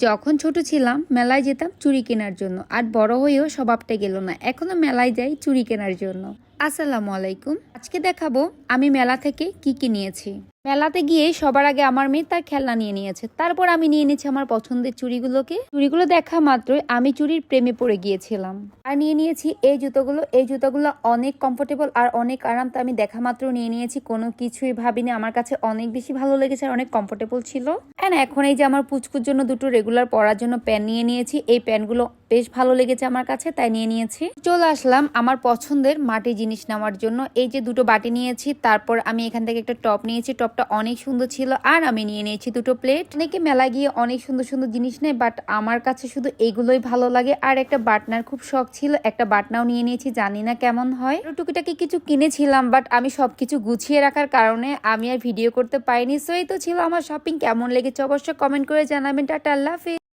যখন ছোট ছিলাম মেলায় যেতাম চুড়ি কেনার জন্য, আর বড় হয়েও স্বভাবটা গেল না, এখনো মেলায় যাই চুড়ি কেনার জন্য। আসসালামু আলাইকুম, আজকে দেখাবো আমি মেলা থেকে কি কি নিয়েছি। মেলাতে গিয়ে সবার আগে আমার মেয়ে তার খেলনা নিয়ে নিয়েছে, তারপর আমি নিয়ে নিয়েছি আমার পছন্দের চুড়িগুলো দেখা মাত্রই আমি চুড়ির প্রেমে পড়ে গিয়েছিলাম। আর নিয়ে নিয়েছি এই জুতোগুলো অনেক কমফোর্টেবল আর অনেক আরাম, তো আমি দেখা মাত্র নিয়ে নিয়েছি, কোনো কিছুই ভাবিনি, আমার কাছে অনেক বেশি ভালো লেগেছে আর অনেক কমফোর্টেবল ছিল। এন্ড এখন এই যে আমার পুচকুর জন্য দুটো রেগুলার পরার জন্য প্যান্ট নিয়ে নিয়েছি, এই প্যান্টগুলো বেশ ভালো লেগেছে আমার কাছে, তাই নিয়ে নিয়েছি। চলে আসলাম আমার পছন্দের মাটি জিনিস নেওয়ার জন্য, এই যে দুটো বাটি নিয়েছি, তারপর আমি এখান থেকে একটা টপ নিয়েছি, টপটা অনেক সুন্দর ছিল। আর আমি নিয়ে নিয়েছি দুটো প্লেট। অনেকে মেলা গিয়ে অনেক সুন্দর সুন্দর জিনিস নেয়, বাট আমার কাছে শুধু এগুলোই ভালো লাগে। আর একটা বাটনার খুব শখ ছিল, একটা বাটনাও নিয়ে নিয়েছি, জানি না কেমন হয়। টুকিটাকি কিছু কিনেছিলাম, বাট আমি সবকিছু গুছিয়ে রাখার কারণে আমি আর ভিডিও করতে পারিনি। সো এই তো ছিল আমার শপিং, কেমন লেগেছে অবশ্যই কমেন্ট করে জানাবেন। টাটা, আল্লাহ হাফেজ।